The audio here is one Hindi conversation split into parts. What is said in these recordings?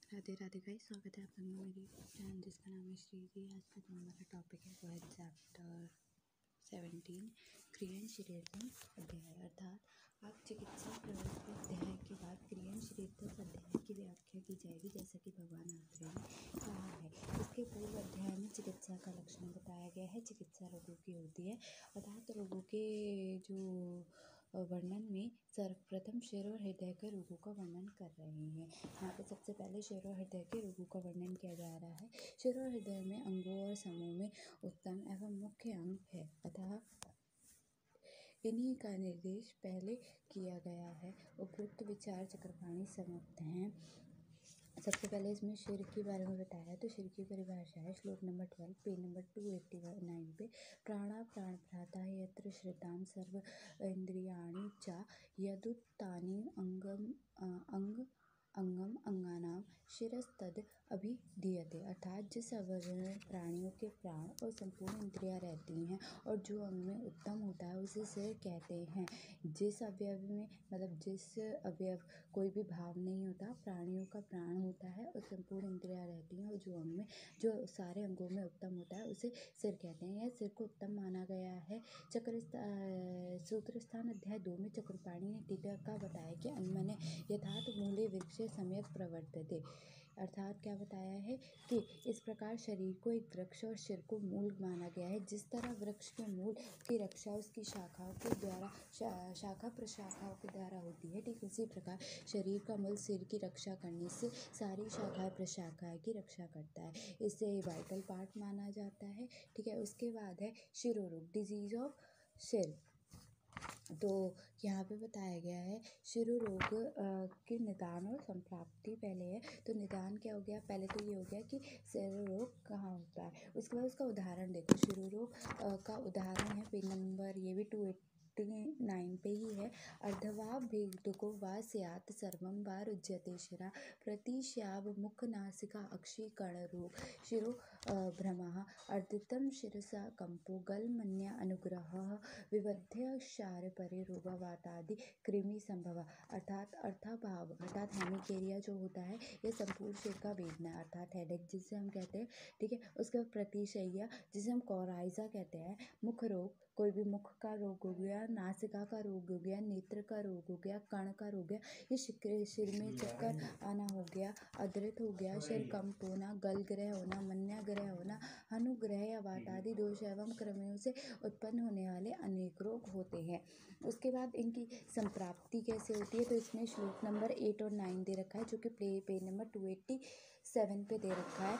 राधे राधे गाइस, स्वागत है आप लोगों का मेरी चैनल जिसका नाम है श्रीजी। आज का जो हमारा टॉपिक है वो है चैप्टर 17 क्रियन शरीरम अध्याय, अर्थात आप चिकित्सा प्रवृत्ति अध्याय के बाद क्रियन शरीरम अध्याय की व्याख्या की जाएगी, जैसा कि भगवान आत्रेय ने कहा है। इसके पूर्व अध्याय में चिकित्सा का लक्षण बताया गया है। चिकित्सा रोगों की होती है, अर्थात रोगों के जो वर्णन में सर्वप्रथम शिर और हृदय के रोगों का वर्णन कर रहे हैं। यहाँ पे सबसे पहले शिर और हृदय के रोगों का वर्णन किया जा रहा है। शिर और हृदय में अंगों और समूह में उत्तम एवं मुख्य अंग है, अतः इन्हीं का निर्देश पहले किया गया है। उपयुक्त विचार चक्रपाणी समाप्त हैं। सबसे पहले इसमें शिर के बारे में बताया है, तो शिर की परिभाषा है श्लोक नंबर 12 पेज नंबर 289 पे। प्राणा प्राणभ्राता यत्र श्रितां सर्व इंद्रियाणि च यदुत्तानि अंगम अंगानाम शिरस्तद अभिधीयते, अर्थात जिस अवयव में प्राणियों के प्राण और संपूर्ण इंद्रियां रहती हैं और जो अंग में उत्तम होता है उसे सिर कहते हैं। जिस अवयव में जिस अवयव कोई भी भाव नहीं होता, प्राणियों का प्राण होता है और संपूर्ण इंद्रियां रहती हैं और जो अंग में जो सारे अंगों में उत्तम होता है उसे सिर कहते हैं। यह सिर को उत्तम माना गया है। सूत्रस्थान अध्याय 2 में चक्रपाणी ने टीका का बताया कि अन्मने यथात मूले वृक्ष सम्यक प्रवर्तते, अर्थात क्या बताया है कि इस प्रकार शरीर को एक वृक्ष और सिर को मूल माना गया है। जिस तरह वृक्ष के मूल की रक्षा उसकी शाखाओं के द्वारा शाखा प्रशाखाओं के द्वारा होती है, ठीक उसी प्रकार शरीर का मूल सिर की रक्षा करने से सारी शाखाएं प्रशाखाएं की रक्षा करता है। इसे वाइटल पार्ट माना जाता है, ठीक है। उसके बाद है शिरोरोग, डिजीज ऑफ सिर। तो यहाँ पे बताया गया है शिरोरोग के निदान और संप्राप्ति पहले है। तो निदान क्या हो गया, पहले तो ये हो गया कि शिरोरोग कहाँ होता है, उसके बाद उसका उदाहरण देखो। शिरोरोग का उदाहरण है पेज नंबर ये भी 289 पे ही है। अर्धवा भेदको वा स्यात् सर्वं वा रुज्यते शिरा प्रतिश्याव मुख नासिका अक्षि कर्ण रोग शिरो भ्रमः अर्धितम शिरसा कंपो गलमन्य अनुग्रहः विवध्य क्षार परे रोगावातादि कृमि संभव, अर्थात अर्थाभाव अर्थात हेमिकेरिया जो होता है ये संपूर्ण सिर का वेदना अर्थात हेडेक जिसे हम कहते हैं, ठीक है। उसके बाद प्रतिशैया जिसे हम कोराइजा कहते हैं। मुख रोग, कोई भी मुख का रोग हो गया, नासिका का रोग हो गया, नेत्र का रोग हो गया, कर्ण का रोग गया, ये सिर में चक्कर आना हो गया, अदृत हो गया, सिर कंप होना, गल ग्रह होना, मन्या ग्रह होना, अनुग्रह या वातादि दोष एवं क्रमियों से उत्पन्न होने वाले अनेक रोग होते हैं। उसके बाद इनकी संप्राप्ति कैसे होती है, तो इसमें श्लोक नंबर 8 और 9 दे रखा है, जो कि पेज नंबर 287 पे दे रखा है।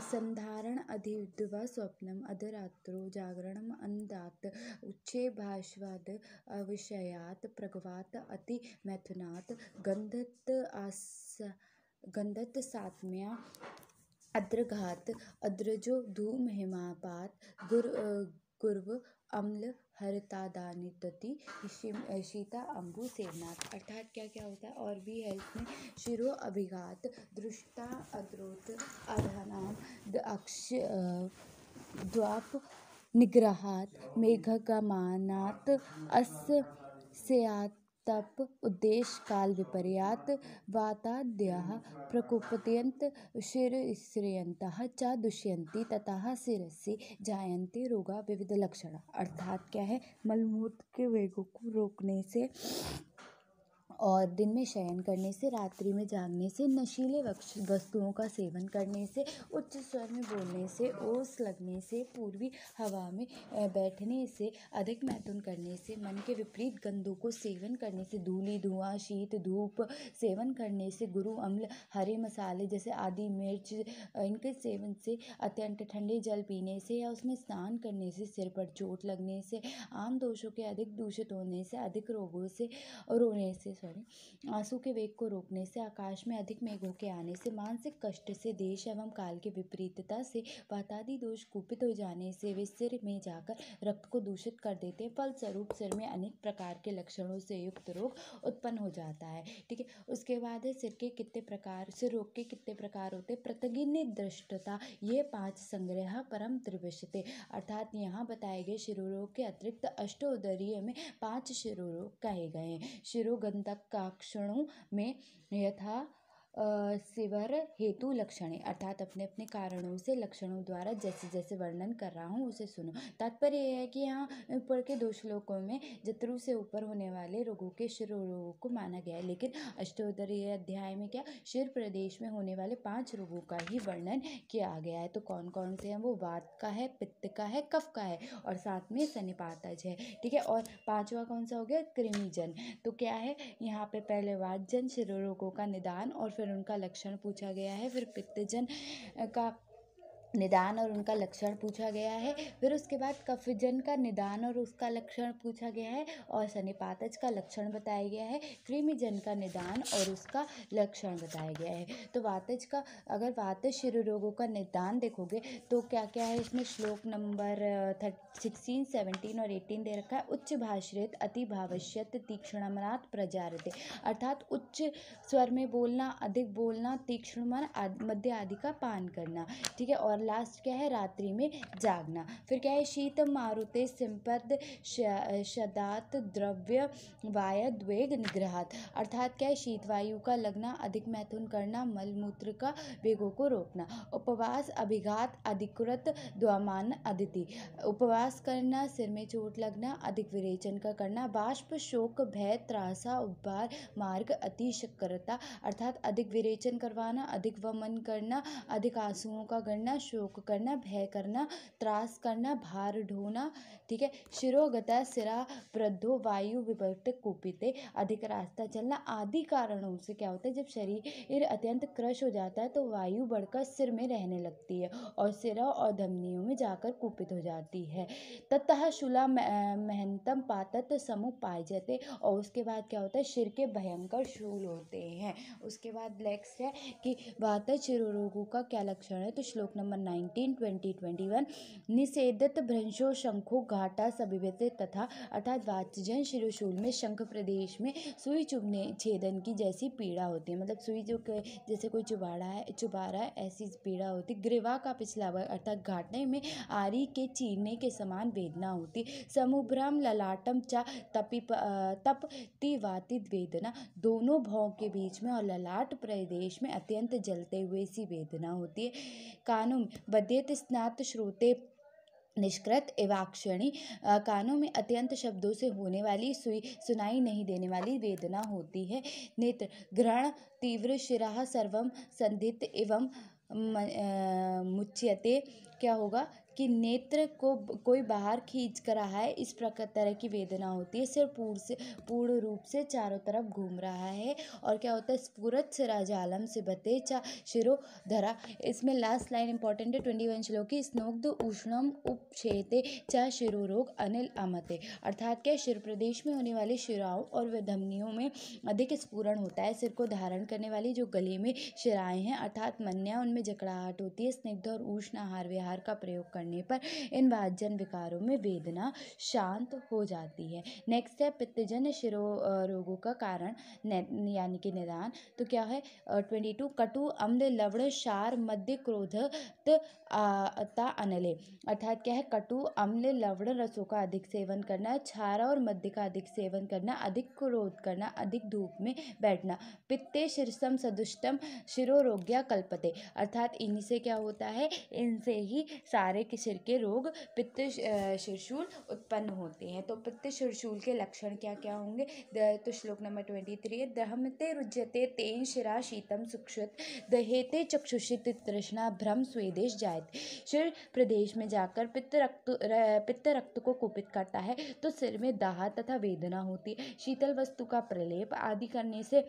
संधारण अधिविद्वा स्वप्नम अधरात्रो जागरणम अन्दात उच्चे भाष्वाद अविषयात प्रगवात अति मैथुनात गंधत सात्म्या अद्रघात अद्रजो धूम हिमापात गुर्व अम्ल हरितादानितति शीता अम्बु सेवनाथ, अर्थात क्या क्या होता है और भी है इसमें। शिरो अभिघात दृष्टा अद्रोत अधानाम द्वाप निग्रहात मेघगमानात अस्यातप उद्देश्य काल विपर्यात वाताद्यः प्रकुपयन्त शिरस्यन्तः च दुष्यन्ति ततः शिरसि जायन्ते रोगा विविध लक्षण, अर्थात क्या है, मलमूत्र के वेगों को रोकने से और दिन में शयन करने से, रात्रि में जागने से, नशीले वस्तुओं का सेवन करने से, उच्च स्वर में बोलने से, ओस लगने से, पूर्वी हवा में बैठने से, अधिक मैथुन करने से, मन के विपरीत गंधों को सेवन करने से, धूली धुआं शीत धूप सेवन करने से, गुरु अम्ल हरे मसाले जैसे आदि मिर्च इनके सेवन से, अत्यंत ठंडे जल पीने से या उसमें स्नान करने से, सिर पर चोट लगने से, आम दोषों के अधिक दूषित होने से, अधिक रोगों से रोने से आंसू के वेग को रोकने से, आकाश में अधिक मेघों के आने से, मानसिक कष्ट से, देश एवं काल की विपरीतता से, वातादि दोष कुपित हो जाने से वे सिर में जाकर रक्त को दूषित कर देते हैं। फलस्वरूप सिर में अनेक प्रकार के लक्षणों से युक्त रोग उत्पन्न हो जाता है, ठीक है। उसके बाद है सिर रोग के कितने प्रकार होते हैं। प्रतिगिन्य दृष्टता ये 5 संग्रह परम त्रिविशते, अर्थात यहाँ बताए गए शिरोरोग के अतिरिक्त अष्टोदरीय में 5 शिरोरोग कहे गए हैं। शिरोगंधकाक्षणों में यथा शिवर हेतु लक्षणे, अर्थात अपने अपने कारणों से लक्षणों द्वारा जैसे जैसे वर्णन कर रहा हूँ उसे सुनो। तात्पर्य यह है कि यहाँ ऊपर के 2 श्लोकों में जत्रु से ऊपर होने वाले रोगों के शिरोरोगों को माना गया है, लेकिन अष्टोत्तरीय अध्याय में क्या शिर प्रदेश में होने वाले 5 रोगों का ही वर्णन किया गया है। तो कौन कौन से हैं वो? वात का है, पित्त का है, कफ का है और साथ में सन्निपातज है। ठीक है, और 5वां कौन सा हो गया? कृमिजन। तो क्या है यहाँ पे? पहले वातजन शिरोरोगों का निदान और फिर उनका लक्षण पूछा गया है, फिर पित्तजन का निदान और उनका लक्षण पूछा गया है, फिर उसके बाद कफजन का निदान और उसका लक्षण पूछा गया है और सन्निपातज का लक्षण बताया गया है, कृमिजन का निदान और उसका लक्षण बताया गया है। तो वातज का, अगर वातज शिरोरोगों का निदान देखोगे तो क्या क्या है इसमें? श्लोक नंबर 16, 17 और 18 दे रखा है। उच्च भाषित अति भावश्यत तीक्ष्णमनात् प्रजारते, अर्थात उच्च स्वर में बोलना, अधिक बोलना, तीक्ष्ण मन मध्य आदि का पान करना। ठीक है, और लास्ट क्या है? रात्रि में जागना। फिर क्या है? शीत मारुते सिंपद शदात द्रव्य वायद्वेग निग्रहात, अर्थात क्या है? शीत वायु का लगना, अधिक मैथुन करना, मलमूत्र का वेगों को रोकना। उपवास अभिघात अधिकृत द्वमान अदिति, उपवास करना, सिर में चोट लगना, अधिक विरेचन का करना, बाष्प शोक भय त्रासा उद्भार मार्ग अति शक्करता, अर्थात अधिक विरेचन करवाना, अधिक वमन करना, अधिक आंसुओं का गणना, शोक करना, भय करना, त्रास करना, भार ढोना। ठीक है, शिरोगता सिरा वृद्धो वायु विवर्त कुपिते, अधिक रास्ता चलना आदि कारणों से क्या होता है? जब शरीर अत्यंत क्रश हो जाता है तो वायु बढ़कर सिर में रहने लगती है और सिरा और धमनियों में जाकर कुपित हो जाती है। ततः शूला महंतम पातत समुपायजते, और उसके बाद क्या होता है? सिर के भयंकर शूल होते हैं। उसके बाद नेक्स्ट है कि वातज शिरोरोगों का क्या लक्षण है? तो श्लोक नंबर 19, 20, 21, निषेधत भ्रंशो शंखो घाटा सबिभते तथा, अर्थात वातजन शिरोशूल में शंख प्रदेश में सुई चुभने छेदन की जैसी पीड़ा होती है, मतलब सुई जो जैसे कोई चुभा रहा है ऐसी पीड़ा होती। ग्रीवा का पिछला भाग अर्थात घाटने में आरी के चीरने के समान वेदना होती। समुभ्रम ललाटम च तपति वातित वेदना, दोनों भौं के बीच में और ललाट प्रदेश में अत्यंत जलते हुए सी वेदना होती है। कानों में बध्यत स्नात श्रोते निष्कृत एवाक्षणी, कानों में अत्यंत शब्दों से होने वाली सुनाई नहीं देने वाली वेदना होती है। नेत्र ग्रहण तीव्र शिराः सर्वम संधित एवं मुच्यते, क्या होगा कि नेत्र को कोई बाहर खींच कर रहा है, इस प्रकार तरह की वेदना होती है। सिर पूर्ण रूप से चारों तरफ घूम रहा है और क्या होता है? स्फुरत सिराजालम से बते चा शिरो धरा, इसमें लास्ट लाइन इंपॉर्टेंट है 21 श्लोक की। स्नोग्ध उष्णम उपक्षेते चा शिरोरोग अनिल अमते, अर्थात क्या? शिर प्रदेश में होने वाली शिराओं और धमनियों में अधिक स्फुरण होता है। सिर को धारण करने वाली जो गले में शिराएं हैं अर्थात मन्या, उनमें जकड़ाहट होती है। स्निग्ध और उष्ण आहार विहार का प्रयोग करने पर इन वातजन विकारों में वेदना शांत हो जाती है। नेक्स्ट है पित्तजन शिरो रोगों का कारण यानी कि निदान। तो क्या है? 22 कटु अम्ल लवण क्षार मध्य क्रोध अनले, अर्थात क्या है? कटु अम्ल लवण रसों का अधिक सेवन करना, क्षार और मध्य का अधिक सेवन करना, अधिक क्रोध करना, अधिक धूप में बैठना। पित्ते शीर्षम सदुष्टम शिरोरोग्या कल्पते, अर्थात इनसे क्या होता है? इनसे ही सारे के सिर के रोग पित्त शीर्षूल उत्पन्न होते हैं। तो पित्त शीर्षूल के लक्षण क्या क्या होंगे? तो श्लोक नंबर 23 है, दहमते रुज्यते तेन शिरा शीतम सुक्षुत दहेते चक्षुषित तृष्णा भ्रम स्वेदेश जायते, सिर प्रदेश में जाकर पित्त रक्त को कुपित करता है तो सिर में दाह तथा वेदना होती है। शीतल वस्तु का प्रलेप आदि करने से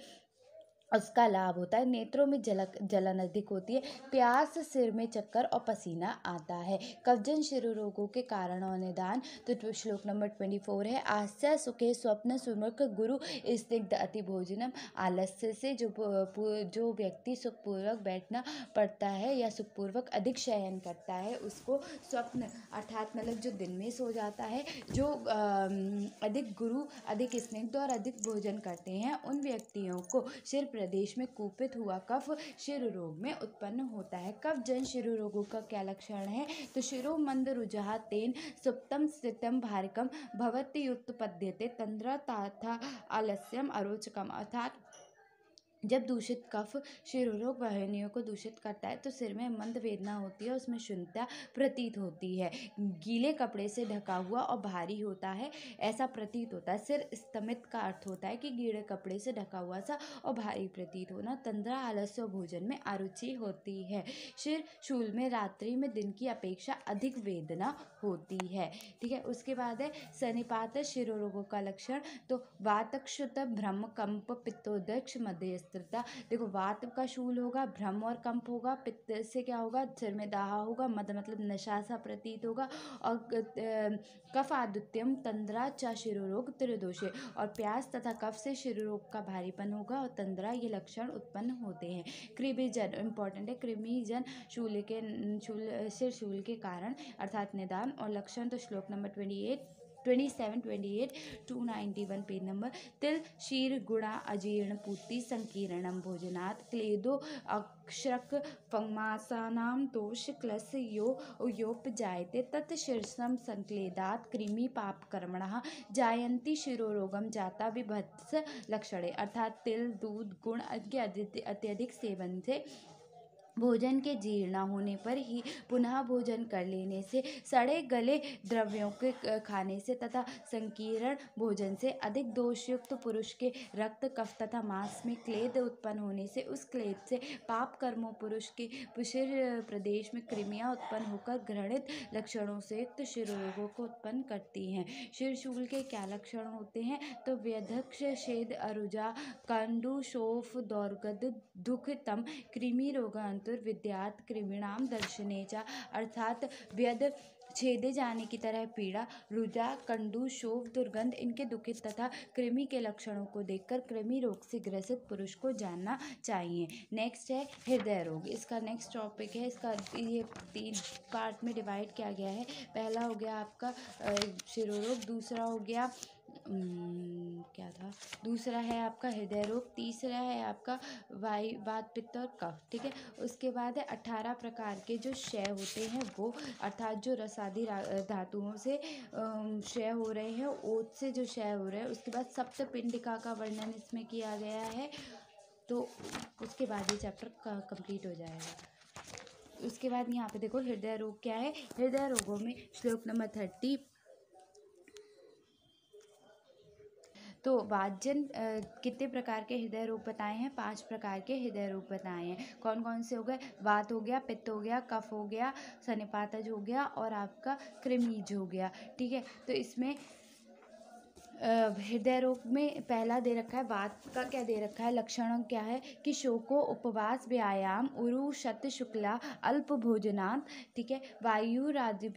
उसका लाभ होता है। नेत्रों में जलन अधिक होती है। प्यास, सिर में चक्कर और पसीना आता है। कब्जन शिरोरोगों के कारण और निदान। तो श्लोक नंबर 24 है, आस्या सुखे स्वप्न सुमुख गुरु स्निग्ध अति भोजनम, आलस्य से जो व्यक्ति सुखपूर्वक बैठना पड़ता है या सुखपूर्वक अधिक शयन करता है उसको स्वप्न, अर्थात मतलब जो दिन में सो जाता है, जो अधिक गुरु, अधिक स्निग्ध और अधिक भोजन करते हैं, उन व्यक्तियों को सिर प्रदेश में कुपित हुआ कफ शिर रोग में उत्पन्न होता है। कफ जन शिरो रोगों का क्या लक्षण है? तो शिरो मंद रुजहा तेन सुप्तम स्थितम भारिकम भवत्युत्पद्यते तंद्रा तथा आलस्यम अरोचकम, अर्थात जब दूषित कफ शिरोरोग वाहिनियों को दूषित करता है तो सिर में मंद वेदना होती है, उसमें शून्यता प्रतीत होती है, गीले कपड़े से ढका हुआ और भारी होता है, ऐसा प्रतीत होता है। सिर स्तमित का अर्थ होता है कि गीले कपड़े से ढका हुआ सा और भारी प्रतीत होना। तंद्रा, आलस्य और भोजन में अरुचि होती है। सिर शूल में रात्रि में दिन की अपेक्षा अधिक वेदना होती है। ठीक है, उसके बाद है सन्निपात शिरोरोगों का लक्षण। तो वातक्षुत, भ्रम, कंप, पित्तोदक्ष, मध्यस्थता। देखो, वात का शूल होगा, भ्रम और कंप होगा, पित्त से क्या होगा, सिर में दाहा होगा, मद मतलब नशा सा प्रतीत होगा, और कफ आदित्यम, तंद्रा च शिरोरोग त्रिदोषे, और प्यास तथा कफ से शिरोरोग का भारीपन होगा और तंद्रा, ये लक्षण उत्पन्न होते हैं। कृमिजन इंपॉर्टेंट है, कृमिजन शूल सिर शूल के कारण अर्थात निदान और लक्षण। तो श्लोक नंबर 27, 291 पेज नंबर। तिल शीर गुणा अजीर्ण पूर्ति संकीर्णम भोजनात् क्लेदो अक्षरक फंगमासानाम दोष क्लस योपजायते तत् शीर्षम संक्लेदात् कृमि पाप कर्मणः जायन्ति शिरोरोगम जाता विभत्स लक्षणे। अर्थात तिल, दूध, गुण के अत्यधिक सेवन से, भोजन के जीर्ण होने पर ही पुनः भोजन कर लेने से, सड़े गले द्रव्यों के खाने से तथा संकीर्ण भोजन से, अधिक दोषयुक्त पुरुष के रक्त, कफ तथा मांस में क्लेद उत्पन्न होने से, उस क्लेद से पाप कर्मों पुरुष के शिर प्रदेश में कृमियां उत्पन्न होकर घृणित लक्षणों से युक्त शिरोरोगों को उत्पन्न करती हैं। शिरशूल के क्या लक्षण होते हैं? तो व्यधक्ष, छेद, अरुजा, कंडु, शोफ, दौर्गद, दुख, तम, कृमि रोगांतुर विद्यात कृमिणाम दर्शने च। अर्थात व्यध, छेदे जाने की तरह पीड़ा, रुजा, कंडू, शोफ, दुर्गंध, इनके दुखित तथा कृमि के लक्षणों को देखकर कृमि रोग से ग्रसित पुरुष को जानना चाहिए। नेक्स्ट है हृदय रोग। इसका नेक्स्ट टॉपिक है, इसका ये 3 पार्ट में डिवाइड किया गया है। पहला हो गया आपका शिरोरोग, दूसरा हो गया क्या था, दूसरा है आपका हृदय रोग, तीसरा है आपका वात, पित्त और कफ। ठीक है, उसके बाद है 18 प्रकार के जो क्षय होते हैं वो, अर्थात जो रसादी धातुओं से क्षय हो रहे हैं, ओत से जो क्षय हो रहे हैं। उसके बाद सप्तपिंडिका का वर्णन इसमें किया गया है, तो उसके बाद ये चैप्टर कंप्लीट हो जाएगा। उसके बाद यहाँ पे देखो हृदय रोग क्या है। हृदय रोगों में श्लोक नंबर 30, तो वाजन कितने प्रकार के हृदय रोग बताए हैं? 5 प्रकार के हृदय रोग बताए हैं। कौन कौन से हो गए? वात हो गया, पित्त हो गया, कफ हो गया, सन्निपातज हो गया और आपका कृमिज हो गया। ठीक है, तो इसमें हृदय रोग में पहला दे रखा है, वात का क्या दे रखा है, लक्षण क्या है कि शोको, उपवास, व्यायाम, उरु, शत, शुक्ला, अल्प भोजनांत। ठीक है, वायु राज्य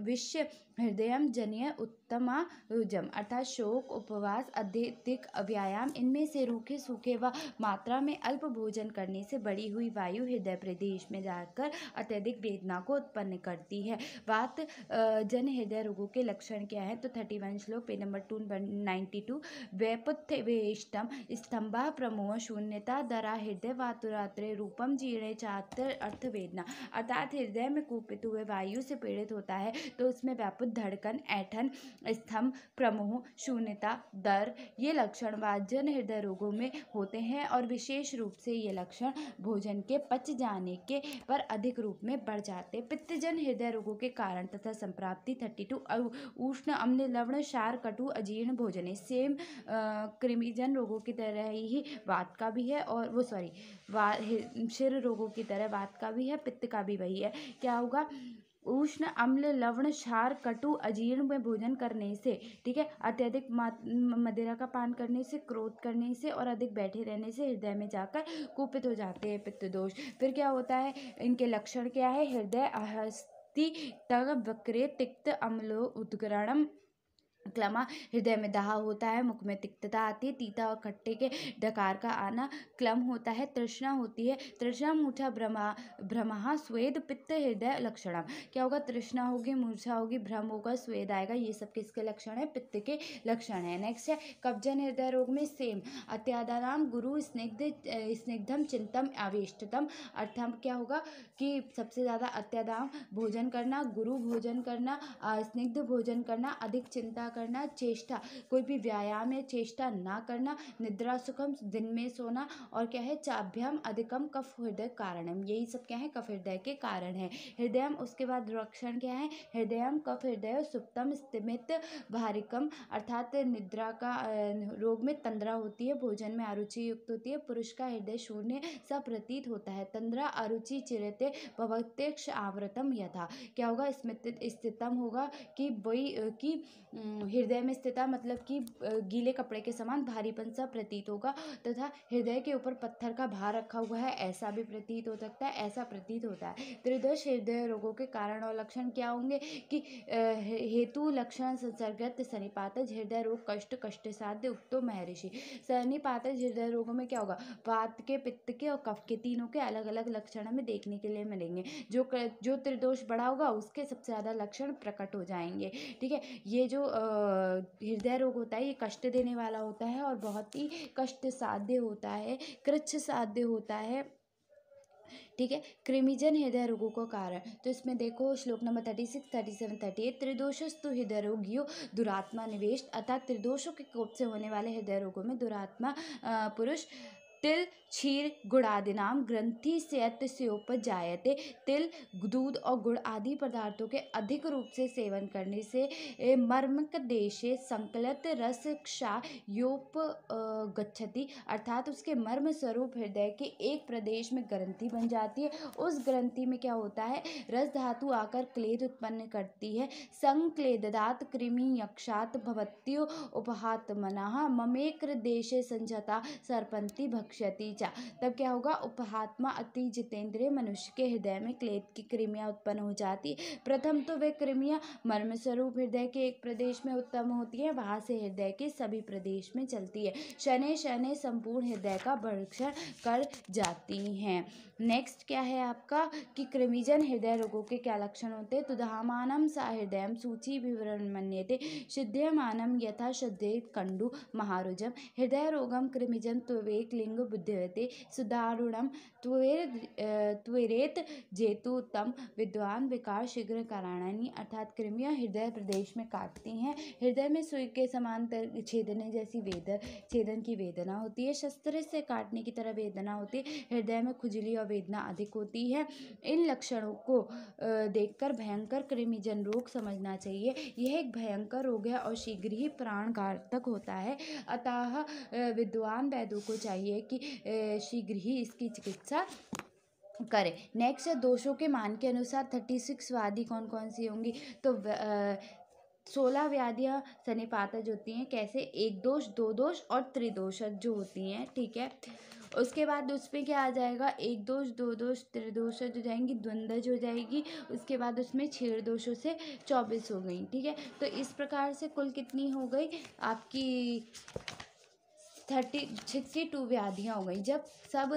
विश्य हृदय जनीय उत्तमा रुजम। अर्थात शोक, उपवास, अत्यधिक व्यायाम, इनमें से रूखे सूखे व मात्रा में अल्प भोजन करने से बड़ी हुई वायु हृदय प्रदेश में जाकर अत्यधिक वेदना को उत्पन्न करती है। वात जन हृदय रोगों के लक्षण क्या है? तो 31 श्लोक पेज नंबर 292, वैपुत्य वेष्टम स्तंभा प्रमोह शून्यता दरा हृदय वातुरात्रे रूपम जीर्णे चात्र अर्थ वेदना। अर्थात हृदय में कुपित हुए वायु से पीड़ित होता है तो उसमें व्यापुत धड़कन, ऐठन, स्तंभ, प्रमोह, शून्यता, दर, ये लक्षण वातजन हृदय रोगों में होते हैं और विशेष रूप से ये लक्षण भोजन के पच जाने के पर अधिक रूप में बढ़ जाते। पित्तजन हृदय रोगों के कारण तथा संप्राप्ति 32 उष्ण, अम्ल, लवण, क्षार, कटु, अजीर्ण भोजन। सेम कृमिजन रोगों की तरह ही वात का भी है, और वो शिर रोगों की तरह वात का भी है, पित्त का भी वही है। क्या होगा? उष्ण, अम्ल, लवण, क्षार, कटु, अजीर्ण में भोजन करने से, ठीक है, अत्यधिक मदिरा का पान करने से, क्रोध करने से और अधिक बैठे रहने से हृदय में जाकर कुपित हो जाते हैं पित्त दोष। फिर क्या होता है? इनके लक्षण क्या है? हृदय अस्थि तग वक्रे तिक्त अम्लो उद्गरणम क्लमा, हृदय में दाह होता है, मुख में तिक्तता आती है, तीता और खट्टे के डकार का आना, क्लम होता है, तृष्णा होती है, तृष्णा, मूर्छा, भ्रमः, स्वेद, पित्त हृदय लक्षणम। क्या होगा? तृष्णा होगी, मूर्छा होगी, भ्रम होगा, स्वेद आएगा, ये सब किसके लक्षण है? पित्त के लक्षण है। नेक्स्ट है कब्जन हृदय रोग में सेम अत्यादाराम गुरु स्निग्धम चिंतम आवेष्टतम। अर्थात क्या होगा कि सबसे ज़्यादा अत्यादाम भोजन करना, गुरु भोजन करना, स्निग्ध भोजन करना, अधिक चिंता करना, चेष्टा कोई भी व्यायाम या चेष्टा ना करना, निद्रा सुखम दिन में सोना, और क्या है चाभ्याम अधिकम कफ हृदय कारणम, यही सब क्या है कफ हृदय के कारण है। हृदयम उसके बाद लक्षण क्या है, हृदयम कफ हृदय सुप्तम स्तिमित भारिकम, अर्थात निद्रा का रोग में तंद्रा होती है, भोजन में अरुचि युक्त होती है, पुरुष का हृदय शून्य सा प्रतीत होता है, तंद्रा अरुचि चिरते भवत्यक्ष आवृतम यथा, क्या होगा स्थितम होगा कि वही कि हृदय में स्थिता मतलब कि गीले कपड़े के समान भारीपन सा प्रतीत होगा, तथा हृदय के ऊपर पत्थर का भार रखा हुआ है ऐसा भी प्रतीत हो सकता है, ऐसा प्रतीत होता है। त्रिदश हृदय रोगों के कारण और लक्षण क्या होंगे कि हेतु लक्षण संसर्गत सन्निपातज हृदय रोग कष्ट साध्य उक्तो महर्षि। सन्निपातज हृदय रोगों में क्या होगा, वात के, पित्त के और कफ के, तीनों के अलग अलग लक्षण हमें देखने के लिए मिलेंगे। जो त्रिदोष बड़ा होगा उसके सबसे ज्यादा लक्षण प्रकट हो जाएंगे। ठीक है, ये जो हृदय रोग होता है ये कष्ट देने वाला होता है और बहुत ही कष्ट साध्य होता है, कृच्छ साध्य होता है। ठीक है, कृमिजन हृदय रोगों का कारण, तो इसमें देखो श्लोक नंबर 36, 37, 38, त्रिदोषस्तु हृदय रोगियो दुरात्मा निवेश, अर्थात त्रिदोषों के कोप से होने वाले हृदय रोगों में दुरात्मा पुरुष तिल क्षीर गुड़ादिनाम ग्रंथि स्योपजायते, तिल दूध और गुड़ आदि पदार्थों के अधिक रूप से सेवन करने से मर्मक देशे संकलित रस क्षायोप गच्छति, अर्थात उसके मर्म स्वरूप हृदय के एक प्रदेश में ग्रंथि बन जाती है। उस ग्रंथि में क्या होता है, रस धातु आकर क्लेद उत्पन्न करती है। संक्लेददात कृमि यक्षात भवत्यो उपहात्मनः ममेक्र देशे संजता सर्पंती भक्ष्यति च, तब क्या होगा, उपहात्मा अति जितेंद्रिय मनुष्य के हृदय में क्लेद की कृमियां उत्पन्न हो जाती है। प्रथम तो वे कृमियां मर्म स्वरूप हृदय के एक प्रदेश में उत्पन्न होती है, वहां से हृदय के सभी प्रदेश में चलती है, शनै शनै संपूर्ण हृदय का भक्षण कर जाती हैं। नेक्स्ट क्या है आपका कि कृमिजन हृदय रोगों के क्या लक्षण होते हैं, तुधामानम सा हृदयम सूची विवरण मन्यते सिद्ध्यमानम यथा श्रद्धे कंडु महारुजम, हृदय रोगम कृमिजन त्वेक लिंग बुद्धिवते सुदारुणम त्वरेत जेतु तम विद्वान विकार शीघ्र कराणानी, अर्थात कृमियां हृदय प्रदेश में काटती हैं, हृदय में सुई के समांतर छेदने जैसी छेदन की वेदना होती है, शस्त्र से काटने की तरह वेदना होती है, हृदय में खुजली और वेदना अधिक होती है। इन लक्षणों को देखकर भयंकर कृमिजन रोग समझना चाहिए, यह एक भयंकर रोग है और शीघ्र ही प्राण घातक होता है, अतः विद्वान वैद्यों को चाहिए कि शीघ्र ही इसकी चिकित्सा करें। नेक्स्ट है दोषों के मान के अनुसार 36 व्याधि कौन कौन सी होंगी, तो 16 व्याधियाँ सन्निपातज होती हैं, कैसे, एक दोष, दो दोष और त्रिदोषज जो होती हैं। ठीक है, उसके बाद उसमें क्या आ जाएगा, एक दोष, दो दोष, त्रिदोषज हो जाएंगी, द्वंद्वज हो जाएगी, उसके बाद उसमें 6 दोषों से 24 हो गई। ठीक है, तो इस प्रकार से कुल कितनी हो गई आपकी 62 व्याधियाँ हो गई, जब सब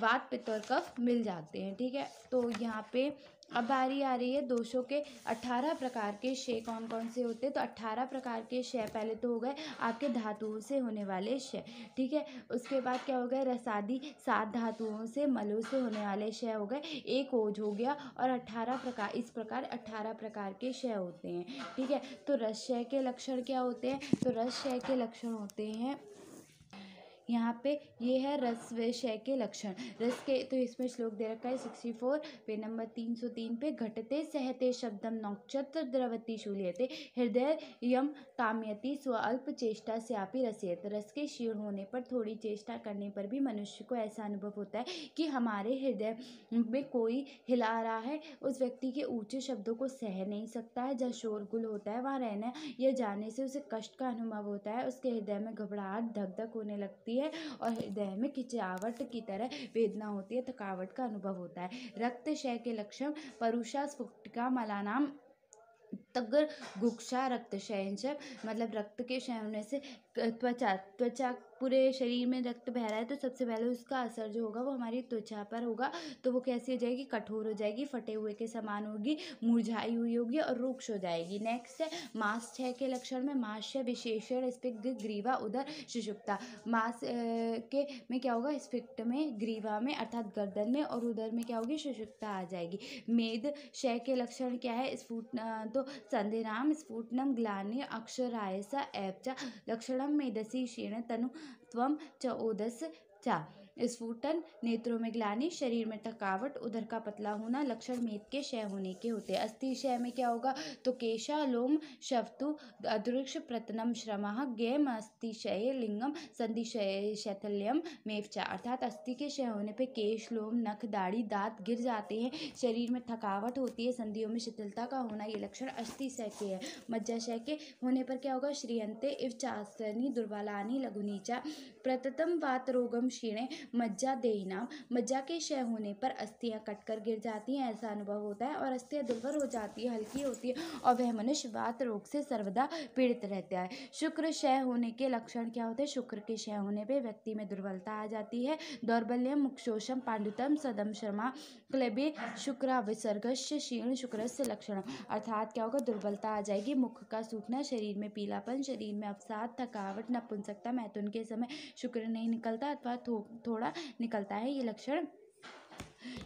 वात पित्त और कफ मिल जाते हैं। ठीक है, तो यहाँ पे अब बारी आ रही है दोषों के 18 प्रकार के क्षय कौन कौन से होते हैं, तो 18 प्रकार के क्षय पहले तो हो गए आपके धातुओं से होने वाले क्षय। ठीक है, उसके बाद क्या हो गया, रसादी 7 धातुओं से मलों से होने वाले क्षय हो गए, एक ओज हो गया, और 18 प्रकार, इस प्रकार 18 प्रकार के क्षय होते हैं। ठीक है, तो रस क्षय के लक्षण क्या होते हैं, तो रस क्षय के लक्षण होते हैं यहाँ पे, ये है रस क्षय के लक्षण, रस के, तो इसमें श्लोक दे रखा है 64 पे नंबर 303 पे, घटते सहते शब्दम नक्षत्र द्रवती शूल्यते हृदय यम कामयति स्वअल्प चेष्टा स्यापि रसेत, रस के क्षीण होने पर, थोड़ी चेष्टा करने पर भी मनुष्य को ऐसा अनुभव होता है कि हमारे हृदय में कोई हिला रहा है, उस व्यक्ति के ऊंचे शब्दों को सह नहीं सकता है, जहाँ शोरगुल होता है वहाँ रहने या जाने से उसे कष्ट का अनुभव होता है, उसके हृदय में घबराहट धक धक होने लगती है और हृदय में खिंचावट की तरह वेदना होती है, थकावट का अनुभव होता है। रक्त क्षय के लक्षण परुषा स्फुटिका मलानाम गुक्षा रक्त क्षय, मतलब रक्त के क्षय होने से त्वचा पूरे शरीर में रक्त बह रहा है तो सबसे पहले उसका असर जो होगा वो हमारी त्वचा पर होगा, तो वो कैसी हो जाएगी, कठोर हो जाएगी, फटे हुए के समान होगी, मुरझाई हुई होगी और रूक्ष हो जाएगी। नेक्स्ट है मास क्षय के लक्षण में मास्य विशेषण स्फिक्ट ग्रीवा उदर सुषुप्ता। मास के में क्या होगा, स्फिक्ट में, ग्रीवा में अर्थात गर्दन में, और उदर में क्या होगी, सुषुप्ता आ जाएगी। मेद क्षय के लक्षण क्या है, तो संधिनाम स्फुटनम ग्लानि अक्षरायसा एवच लक्षणम मेदसी क्षीण तनु त्वम च ओदस चा। स्फुटन, नेत्रों में ग्लानि, शरीर में थकावट, उधर का पतला होना लक्षण मेद के क्षय होने के होते हैं। अस्थि क्षय में क्या होगा, तो केशा लोम शवतु अदृक्ष प्रतनम श्रमः गेम अस्थि क्षय लिंगम संधि शैथल्यम मेवचा। अर्थात अस्थि के क्षय होने पे केश, लोम, नख, दाढ़ी, दांत गिर जाते हैं, शरीर में थकावट होती है, संधियों में शिथिलता का होना, ये लक्षण अस्थि क्षय के है। मज्जा क्षय के होने पर क्या होगा, श्रियंते इव चास्नि दुर्बलानि लघुनीचा प्रततम वात रोगम क्षीणे मज्जा देहिनाम। मज्जा के क्षय होने पर अस्थियां कटकर गिर जाती हैं, ऐसा अनुभव होता है, और अस्थियां दुर्बल हो जाती है, हल्की होती है, और वह मनुष्य वात रोग से सर्वदा पीड़ित रहता है। शुक्र क्षय होने के लक्षण क्या होते हैं, शुक्र के क्षय होने पर व्यक्ति में दुर्बलता आ जाती है, दौर्बल्यम मुक्षोषम पांडुतम सदम शर्मा क्लेबे शुक्राविसर्गस्य क्षीण शुक्रस्य लक्षण। अर्थात क्या होगा, दुर्बलता आ जाएगी, मुख का सूखना, शरीर में पीलापन, शरीर में अवसाद, थकावट, नपुंसकता, मैथुन के समय शुक्र नहीं निकलता अथवा थोड़ा निकलता है, ये लक्षण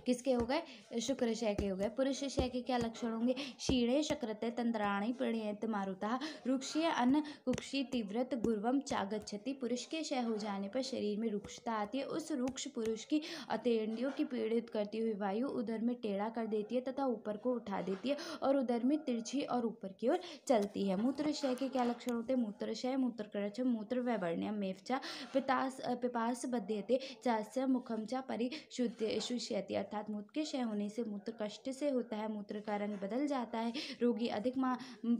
किसके हो गए, शुक्र क्षय के हो गए। पुरुष क्षय के क्या लक्षण होंगे, क्षीणे शक्रते तंद्राणि प्रणयत मारुतः रुक्षीय अन्न कुक्षी तीव्रत गुर्वम चागच्छति। पुरुष के क्षय हो जाने पर शरीर में रुक्षता आती है, उस रुक्ष पुरुष की अतेंडियों की पीड़ित करती हुई वायु उदर में टेढ़ा कर देती है तथा ऊपर को उठा देती है और उदर में तिरछी और ऊपर की ओर चलती है। मूत्र क्षय के क्या लक्षण होते हैं, मूत्र क्षय, मूत्रकर्ष, मूत्र वैवर्ण्यम मेवचा पिपास बध्यते चास्य मुखम चा परिशुष्यति। अर्थात मूत्र के क्षय होने से मूत्र कष्ट से होता है, मूत्र का रंग बदल जाता है, रोगी अधिक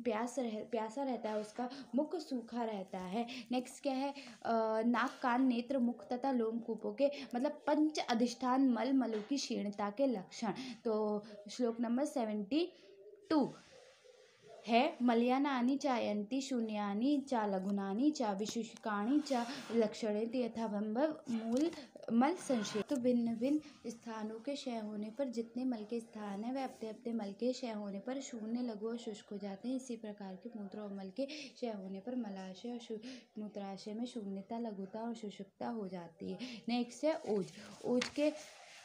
प्यासा रहता है, उसका मुख सूखा रहता है। नेक्स्ट क्या है, नाक, कान, नेत्र, मुख तथा लोमकूपों के मतलब पंच अधिष्ठान मल मलों की क्षीणता के लक्षण। तो श्लोक नंबर 72 है, मलयानानि चायन्ति शून्यानि चा लघुनानि चा विशुष्काणि चा लक्षणेति यथाभंभ मूल मल संशय। तो भिन्न भिन्न स्थानों के क्षय होने पर जितने मल के स्थान है वे अपने अपने मल के क्षय होने पर शून्य, लघु और शुष्क हो जाते हैं। इसी प्रकार के मूत्र और मल के क्षय होने पर मलाशय और मूत्राशय में शून्यता, लघुता और शुष्कता हो जाती है। नेक्स्ट है ओज। ओज के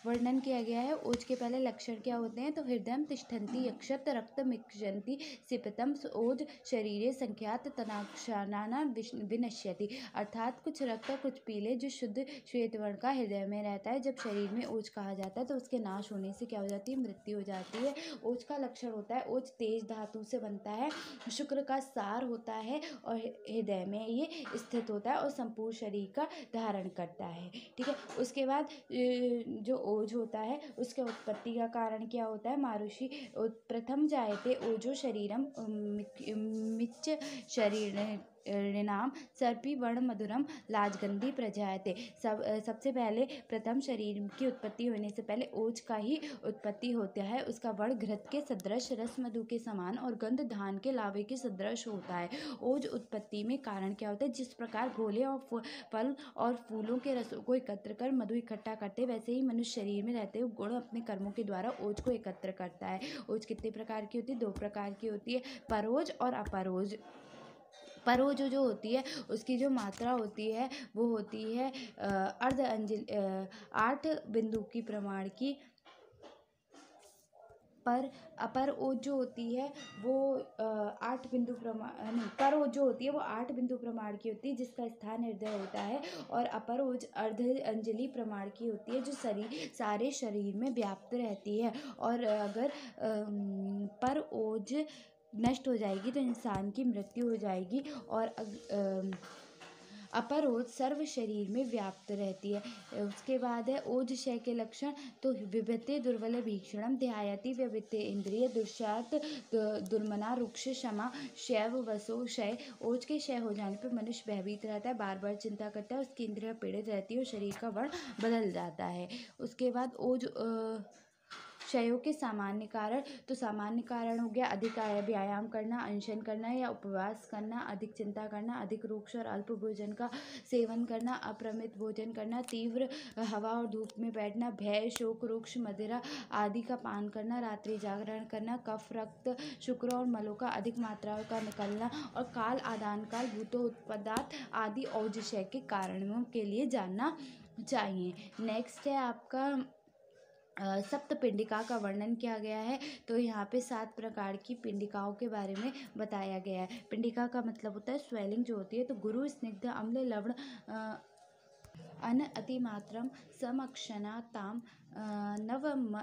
वर्णन किया गया है। ओज के पहले लक्षण क्या होते हैं, तो हृदय तिष्ठन्ति यक्षत रक्त मिक्षन्ति सिपतम ओज शरीरे संख्यात तनाक्षाना विनश्यति। अर्थात कुछ रक्त और कुछ पीले जो शुद्ध श्वेत वर्ण का हृदय में रहता है, जब शरीर में ओज कहा जाता है तो उसके नाश होने से क्या हो जाती है, मृत्यु हो जाती है। ओज का लक्षण होता है, ओज तेज धातु से बनता है, शुक्र का सार होता है और हृदय में ये स्थित होता है और संपूर्ण शरीर का धारण करता है। ठीक है, उसके बाद जो ओज होता है उसके उत्पत्ति का कारण क्या होता है, मारुषि प्रथम जायते ओजो शरीरम मिच्च शरीरिणाम सर्पी वर्ण मधुरम लाजगंधी प्रजायते। सबसे पहले प्रथम शरीर की उत्पत्ति होने से पहले ओज का ही उत्पत्ति होता है। उसका वर्ण घृत के सदृश, रस मधु के समान और गंध धान के लावे के सदृश होता है। ओज उत्पत्ति में कारण क्या होता है, जिस प्रकार घोले और फल और फूलों के रसों को एकत्र कर मधु इकट्ठा करते, वैसे ही मनुष्य शरीर में रहते हुए गुण अपने कर्मों के द्वारा ओज को एकत्र करता है। ओज कितने प्रकार की होती है, 2 प्रकार की होती है, परोज और अपरोज। परोज जो होती है उसकी जो मात्रा होती है वो होती है अर्ध अंजलि 8 बिंदु की प्रमाण की, पर अपर ओज जो होती है वो 8 बिंदु प्रमाण नहीं, पर ओज जो होती है वो 8 बिंदु प्रमाण की होती है जिसका स्थान हृदय होता है, और अपर ओज अर्ध अंजलि प्रमाण की होती है जो सारे शरीर में व्याप्त रहती है। और अगर पर ओज नष्ट हो जाएगी तो इंसान की मृत्यु हो जाएगी, और अपर ओज सर्व शरीर में व्याप्त रहती है। उसके बाद है ओज क्षय के लक्षण, तो विभते दुर्बल भीषणम ध्यायति व्यवृत्ते इंद्रिय दुष्यात दुर्मना रुक्ष क्षमा शैव वसो क्षय। ओज के क्षय हो जाने पर मनुष्य भयभीत रहता है, बार बार चिंता करता है, उसकी इंद्रियां पीड़ित रहती है और शरीर का वर्ण बदल जाता है। उसके बाद ओज क्षयों के सामान्य कारण, तो सामान्य कारण हो गया अधिक व्यायाम करना, अनशन करना या उपवास करना, अधिक चिंता करना, अधिक रूक्ष और अल्प भोजन का सेवन करना, अप्रमित भोजन करना, तीव्र हवा और धूप में बैठना, भय, शोक, रूक्ष मदिरा आदि का पान करना, रात्रि जागरण करना, कफ, रक्त, शुक्र और मलों का अधिक मात्रा का निकलना और काल, आदान काल, भूतों, उत्पादात आदि औजस्य के कारणों के लिए जानना चाहिए। नेक्स्ट है आपका सप्त पिंडिका का वर्णन किया गया है। तो यहाँ पे 7 प्रकार की पिंडिकाओं के बारे में बताया गया है। पिंडिका का मतलब होता है स्वेलिंग जो होती है। तो गुरु, स्निग्ध, अम्ल, लवण, अन अतिमात्रम, समक्षना ताम, नवम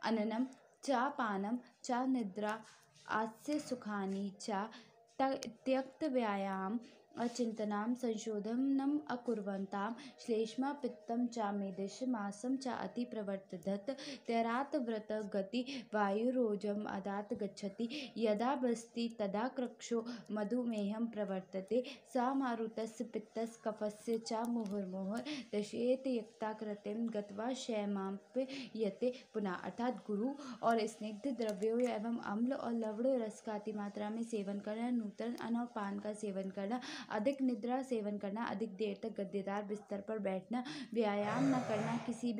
अननम चा पानम चा निद्रा आस्य सुखानी चा त्यक्त व्यायाम अचिंतनाम संशोधनम अकुर्वन्ताम श्लेष्मा पित्तम चा मेदिश मासम चा अति प्रवर्तधत तैरात व्रत गति वायुरोजम अदात गच्छति यदा बस्ति तदा क्रक्षो मधुमेहम प्रवर्तते सा मारुतस्य पित्तस्य कफस्य चा मुहुर्मुहुर् दशेत यक्ताकृतिम गत्वा क्षयमाप्यते पुनः। अर्थात गुरु और स्निग्ध द्रव्यों एवं अम्ल और लवण रस का अति मात्रा में सेवन करना, नूतन अन्न और पान का सेवन करना, अधिक निद्रा सेवन करना, अधिक देर तक गद्देदार बिस्तर पर बैठना, व्यायाम न करना, किसी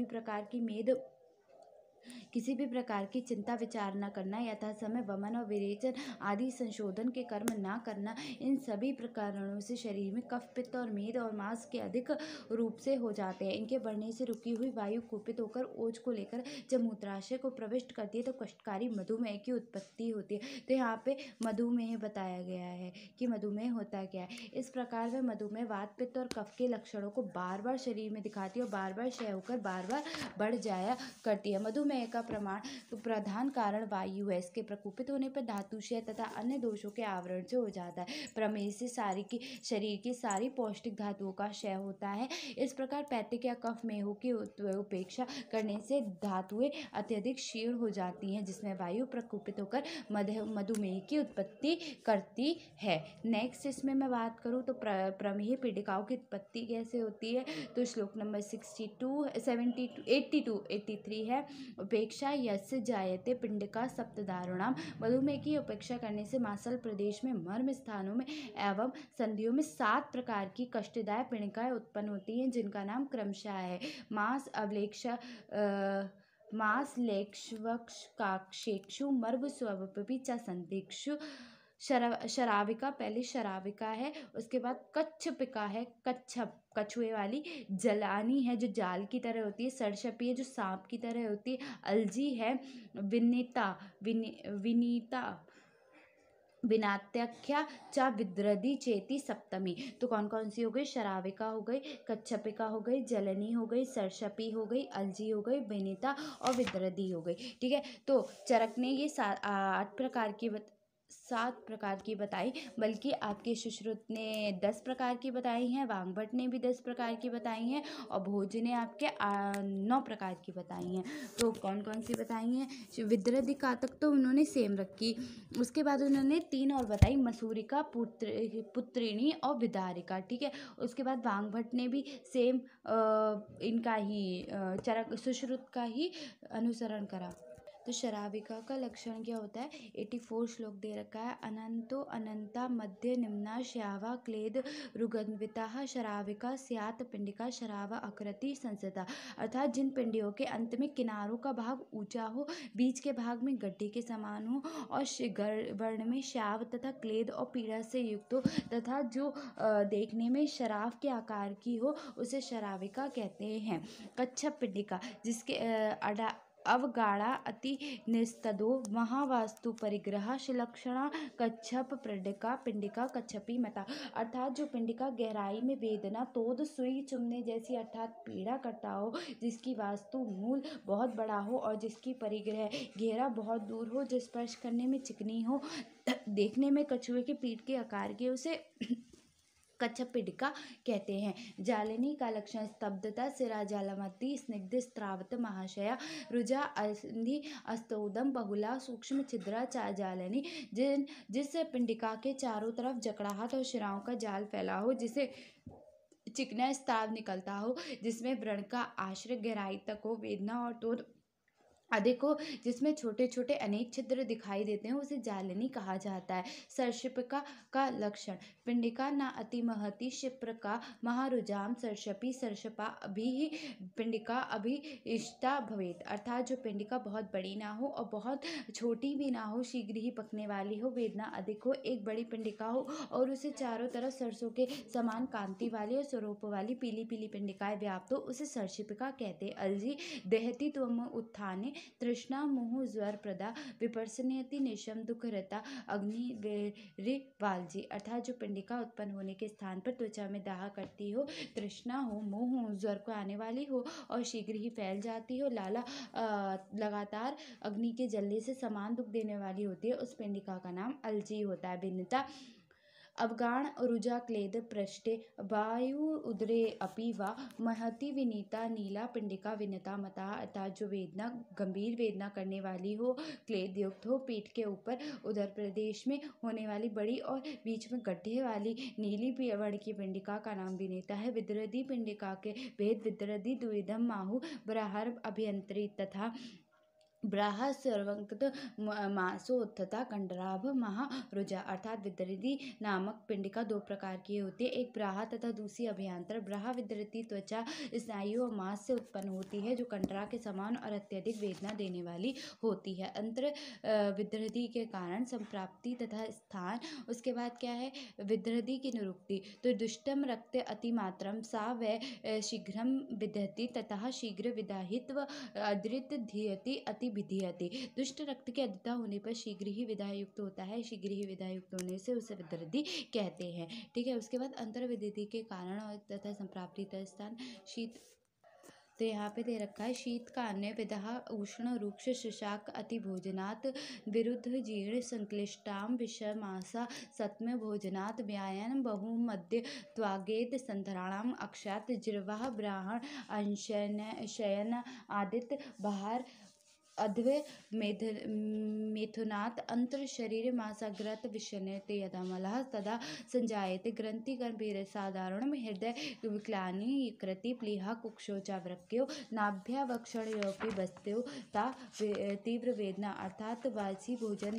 भी प्रकार की चिंता विचार न करना, यथा समय वमन और विरेचन आदि संशोधन के कर्म न करना, इन सभी प्रकारों से शरीर में कफ, पित्त और मेद और मांस के अधिक रूप से हो जाते हैं। इनके बढ़ने से रुकी हुई वायु कुपित होकर ओज को लेकर जब मूत्राशय को प्रविष्ट करती है तो कष्टकारी मधुमेह की उत्पत्ति होती है। तो यहाँ पे मधुमेह बताया गया है कि मधुमेह होता क्या है। इस प्रकार वह मधुमेह वात, पित्त और कफ के लक्षणों को बार बार शरीर में दिखाती है और बार बार क्षय होकर बार बार बढ़ जाया करती है। मधुमेह का प्रधान कारण वायु है। इसके प्रकोपित होने पर धातुक्षय तथा अन्य दोषों के आवरण से हो जाता है। प्रमेह से शरीर की सारी पौष्टिक धातुओं का क्षय होता है। इस प्रकार पैतिक या कफ मेहों की उपेक्षा करने से धातुएं अत्यधिक क्षीण हो जाती हैं, जिसमें वायु प्रकोपित होकर मधुमेह की उत्पत्ति करती है। नेक्स्ट इसमें मैं बात करूँ तो प्रमेह पीड़िकाओं की उत्पत्ति कैसे होती है। तो श्लोक नंबर 83 है। उपेक्षा यस्य जायते पिंडिका सप्तदारुणाम। मधुमेह की उपेक्षा करने से मासल प्रदेश में मर्म स्थानों में एवं संधियों में 7 प्रकार की कष्टदायक पिंडिकाएं उत्पन्न होती हैं, जिनका नाम क्रमशः है मास लेक्ष्वक्ष काक्षेक्षु मर्ग स्वपिपी च संदिक्षु। शराविका पहले शराविका है, उसके बाद कच्छपिका है, कछुए वाली, जलानी है जो जाल की तरह होती है, सरसपी है जो सांप की तरह होती है, अलजी है, विनात्याख्या चा विद्रदी चेती सप्तमी। तो कौन कौन सी हो गई। शराविका हो गई, कच्छपिका हो गई, जलनी हो गई, सरसपी हो गई, अलजी हो गई, विनीता और विद्रदी हो गई। ठीक है। तो चरक ने ये 7 प्रकार की बताई, बल्कि आपके सुश्रुत ने 10 प्रकार की बताई हैं, वाग्भट ने भी 10 प्रकार की बताई हैं और भोज ने आपके 9 प्रकार की बताई हैं। तो कौन कौन सी बताई हैं। विद्रदिका तक तो उन्होंने सेम रखी, उसके बाद उन्होंने 3 और बताई, मसूरिका, पुत्रिणी और विदारिका। ठीक है। उसके बाद वाग्भट ने भी सेम इनका ही चरक सुश्रुत का ही अनुसरण करा। तो शराविका का लक्षण क्या होता है। 84 श्लोक दे रखा है। अनंतो अनंता मध्य निम्ना श्यावा क्लेद रुगन्विता शराविका स्यात् पिंडिका शरावा आकृति संस्थिता। अर्थात जिन पिंडियों के अंत में किनारों का भाग ऊंचा हो, बीच के भाग में गड्ढे के समान हो और वर्ण में श्याव तथा क्लेद और पीड़ा से युक्त हो तथा जो देखने में शराफ के आकार की हो, उसे शराविका कहते हैं। कच्छप पिंडिका जिसके अवगाढ़ा अति निस्तदो महावास्तु परिग्रह शिलक्षणा कच्छप पिंडिका कच्छपी मता। अर्थात जो पिंडिका गहराई में वेदना तोद सुई चुमने जैसी अर्थात पीड़ा करता हो, जिसकी वास्तु मूल बहुत बड़ा हो और जिसकी परिग्रह घेरा बहुत दूर हो, जो स्पर्श करने में चिकनी हो, देखने में कछुए के पीठ के आकार की, उसे कच्छप पिंडिका कहते हैं। जालिनी का लक्षण स्तब्धता, सिरा जालमती, स्निग्ध स्त्रावत महाशया, रुजा अंधि अस्तोदम बहुला सूक्ष्म छिद्रा चा जालिनी। जिस पिंडिका के चारों तरफ जकड़ाहट और शिराओं का जाल फैला हो, जिसे चिकना स्राव निकलता हो, जिसमें व्रण का आश्रय गहराई तक हो, वेदना और क्रोध अधिक हो, जिसमें छोटे छोटे अनेक छिद्र दिखाई देते हैं, उसे जालिनी कहा जाता है। सर्शिपिका का लक्षण। पिंडिका न अति महती शिप्रका महारुजाम सर्षपी सर्षपा अभी ही पिंडिका अभी इष्टा भवेत। अर्थात जो पिंडिका बहुत बड़ी ना हो और बहुत छोटी भी ना हो, शीघ्र ही पकने वाली हो, वेदना अधिक हो, एक बड़ी पिंडिका हो और उसे चारों तरफ सरसों के समान कांति वाली और स्वरूप वाली पीली पीली पिंडिकाएं व्याप्त हो, उसे सर्शिपिका कहते। अलजी देहती त्वम उत्थाने तृष्णा मोह ज्वर प्रदा विपर्सनयति निशम दुखहृता अग्नि वालजी। अर्थात जो पिंडिका उत्पन्न होने के स्थान पर त्वचा में दाह करती हो, तृष्णा हो, मोह हो, ज्वर को आने वाली हो और शीघ्र ही फैल जाती हो, लाला लगातार अग्नि के जलने से समान दुख देने वाली होती है, उस पिंडिका का नाम अलजी होता है। भिन्नता। अवगाण रुजा क्लेद पृष्ठे वायु उदरे अपि वा महति विनीता नीला पिंडिका विनता मता। अर्थात जो वेदना गंभीर वेदना करने वाली हो, क्लेद युक्त हो, पीठ के ऊपर उदर प्रदेश में होने वाली बड़ी और बीच में गड्ढे वाली नीली वर्ण की पिंडिका का नाम विनीता है। विदरदी पिंडिका के भेद। विदरदी द्विविधम माहु ब्राहर अभ्यंतरी तथा ब्राह सर्वंकृत मासोत्थता कंडराभ महारुजा। अर्थात विदरिदी नामक पिंडिका दो प्रकार की होती है, एक ब्राह तथा दूसरी अभ्यंतर। ब्राह विदरिती त्वचा स्नायु और मांस से उत्पन्न होती है, जो कंडरा के समान और अत्यधिक वेदना देने वाली होती है। अंतर विदृधि के कारण संप्राप्ति तथा स्थान। उसके बाद क्या है, विदृधि की निरुक्ति। तो दुष्टम रक्त अतिमात्रम सा वै शीघ्रम विदहति तथा शीघ्र विदाहित्व अदृत धीयति अति विधीयते। दुष्ट रक्त की अधिकता होने पर शीघ्र ही विदा युक्त होता है, शीघ्र ही विदा युक्त होने से उसे विदृधि कहते हैं। ठीक है। उसके बाद अंतर विदृधि के कारण और तथा संप्राप्ति स्थान। शीत, तो यहाँ पे दे रखा है शीत का अन्य विधा उष्ण रूक्ष शुशाक अति भोजनात् विरुद्ध जीर्ण संक्लिष्टाम विषमासा सत्म भोजनात् व्यायन बहुमद्य त्वागेत संधराणाम अक्षात जिर्वाह ब्राह्मण अंशयन आदित्य बहार अध्वे मेथुनात् अंतर शरीर मासाग्रत विषयते यदा मलः तदा संजायते ग्रंथि गंभीर साधारण हृदय विकलानि कृति प्लीहा कुक्षोचा वृक्यो नाभ्यावक्षणयोपि बस्त्यो ता तीव्र वेदना। अर्थात वासी भोजन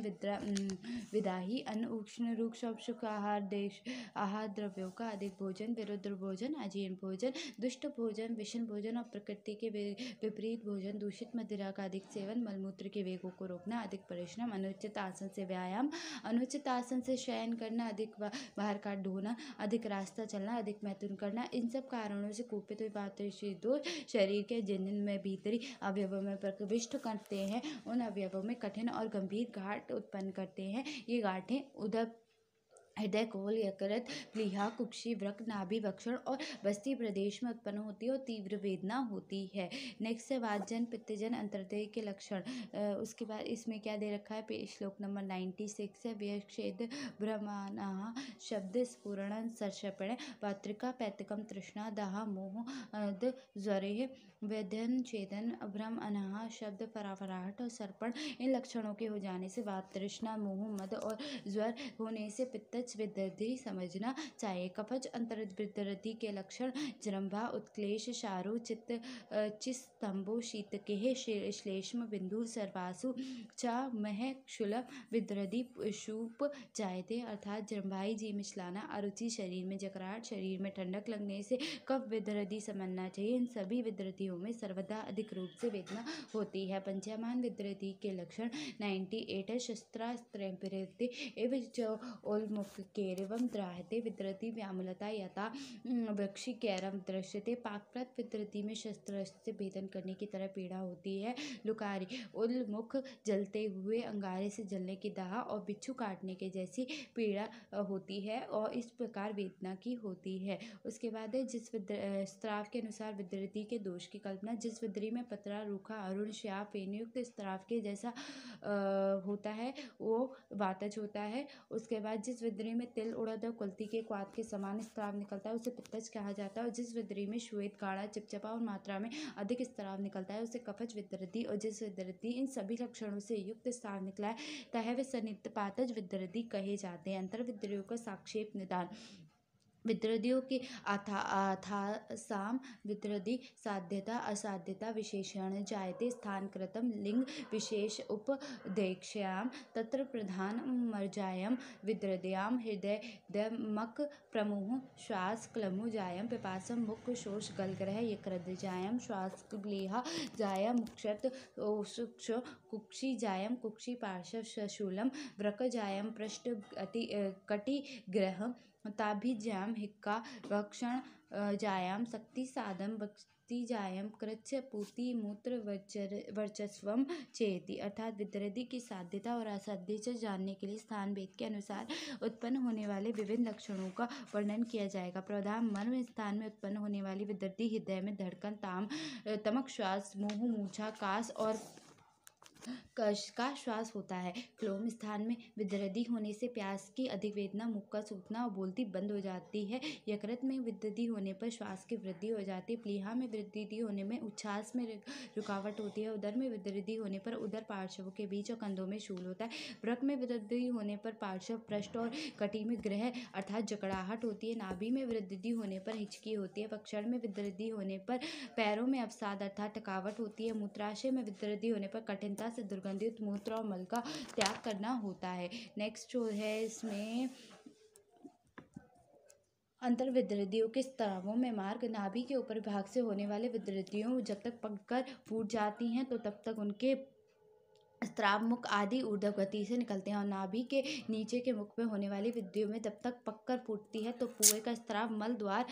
विदाही अन्न उष्ण रूक्ष शुष्क आहार देश आहार द्रव्यों का अधिक भोजन, विरुद्ध भोजन, अजीर्ण भोजन, दुष्ट भोजन, विषम भोजन और प्रकृति के विपरीत भोजन, दूषित मदिरा का अधिक सेवन, मलमूत्र के वेगों को रोकना, अधिक परिश्रम, अनुचित आसन से व्यायाम, अनुचित आसन से शयन करना, अधिक बाहर का ढोना, अधिक रास्ता चलना, अधिक मैथुन करना, इन सब कारणों से कुपित दोष शरीर के जिन में भीतरी अवयवों में प्रविष्ट करते हैं, उन अवयवों में कठिन और गंभीर गांठ उत्पन्न करते हैं। ये गांठें उदर, हृदय, कोल, यकृत, प्लीहा, कुक्षी, वृक्क, नाभि, वक्षण और बस्ती प्रदेश में उत्पन्न होती है और तीव्र वेदना होती है। नेक्स्ट है वातजन पित्तजन अंतर्देह के लक्षण। उसके बाद इसमें क्या दे रखा है, श्लोक नंबर 96 है। व्यक्षेद ब्रह्मणः शब्द स्फुरण सर्षपण वात्रिका पैतकम तृष्णा दाह मोह ज्वरे वेदन छेदन भ्रम अनहा शब्द फराफराहट और सर्पण। इन लक्षणों के हो जाने से वात, तृष्णा, मोह, मद और ज्वर होने से पित्तज विदृधि समझना चाहिए। कफज अंतर विदृधि के लक्षण जृंभा, उत्क्लेश, शारो, चिस्तंभो, शीतकेह, श्लेष्म, बिंदु, सर्वासु चा मह क्षुल विदृधि शूप जायते। अर्थात जृंभाई, जी मिचलाना, अरुचि, शरीर में जकराहट, शरीर में ठंडक लगने से कफ विदृधि समझना चाहिए। इन सभी विदृधियों में सर्वदा अधिक रूप से वेदना होती है। पंचमान विदृधि के लक्षण 98 है। शस्त्रास्त्रवृत्ति एवं उन्मुख केरवम द्राहते विदृधि व्यामुलता यथा वृक्षि कैरम दृश्यते। पाकप्रत विदृधि में शस्त्र से भेदन करने की तरह पीड़ा होती है। लुकारी, उन्मुख जलते हुए अंगारे से जलने की दाह और बिच्छू काटने के जैसी पीड़ा होती है और इस प्रकार वेदना की होती है। उसके बाद है जिस स्त्राव के अनुसार विदृधि के दोष की कल्पना। जिस विदृधि में पतरा, रूखा, अरुण, श्याव, फेनयुक्त स्त्राव के जैसा होता है वो वातज होता है। उसके बाद जिस विदृधि में तिल, उड़द और कुल्थी के क्वाथ के समान स्त्राव निकलता है उसे पित्तज कहा जाता है। और जिस विदृधि में श्वेत, गाढ़ा, चिपचिपा और मात्रा में अधिक स्त्राव निकलता है उसे कफज विदृधि। और जिस विदृधि इन सभी लक्षणों से युक्त स्त्राव निकला है वह सन्निपातज विदृधि कहे जाते हैं। अंतर विदृधियों का संक्षेप निदान। वितृदियों की अथासाम वितृदि साध्यता असाध्यता विशेषण जायते स्थानकृतं लिंग विशेष उपदेक्ष्यां तत्र प्रधान मर्जायां वितृद्यां हृदयमक प्रमुह श्वास क्लमुजायां पिपासम मुख शोष गलग्रह यकृतजायां श्वास ब्लीहा जायां मुक्षत ओषुक्ष कुक्षि जायां कुक्षि पार्श्व शूलम वृकजायां पृष्ठ कटिग्रह ताभिजां हिक्का वक्षण जायां शक्ति साधम भक्ति जायां कृच्छ पूति मूत्र वर्चस्वम चेति। अर्थात वितृदि की साध्यता और असाध्यता जानने के लिए स्थान भेद के अनुसार उत्पन्न होने वाले विभिन्न लक्षणों का वर्णन किया जाएगा। प्रधान मर्म स्थान में उत्पन्न होने वाली वितृदि हृदय में धड़कन तमक श्वास मुंह मूर्छा कास और का श्वास होता है। क्लोम स्थान में वितृदि होने से प्यास की अधिक वेदना, मुख का सूखना और बोलती बंद हो जाती है। यकृत में वितृदि होने पर श्वास की वृद्धि हो जाती है। प्लीहा में वितृदि होने में उच्छ्वास में रुकावट होती है। उदर में वितृदि होने पर उदर पार्श्वों के बीच और कंधों में शूल होता है। वृक्क में वितृदि होने पर पार्श्व पृष्ठ और कटी में ग्रह अर्थात जकड़ाहट होती है। नाभि में वितृदि होने पर हिचकी होती है। वक्षण में वितृदि होने पर पैरों में अवसाद अर्थात थकावट होती है। मूत्राशय में वितृदि होने पर कठिनता से दुर्गंधित मूत्र और मल का त्याग करना होता है। नेक्स्ट जो है इसमें अंतर्वितृदियों के स्रावों में मार्ग नाभि के ऊपर भाग से होने वाले वितृदियों जब तक पककर फूट जाती हैं तो तब तक उनके स्राव मुख आदि ऊर्ध्व गति से निकलते हैं और नाभि के नीचे के मुख में होने वाली वितृदियों में जब तक पककर फूटती है तो पुए का स्राव मल द्वार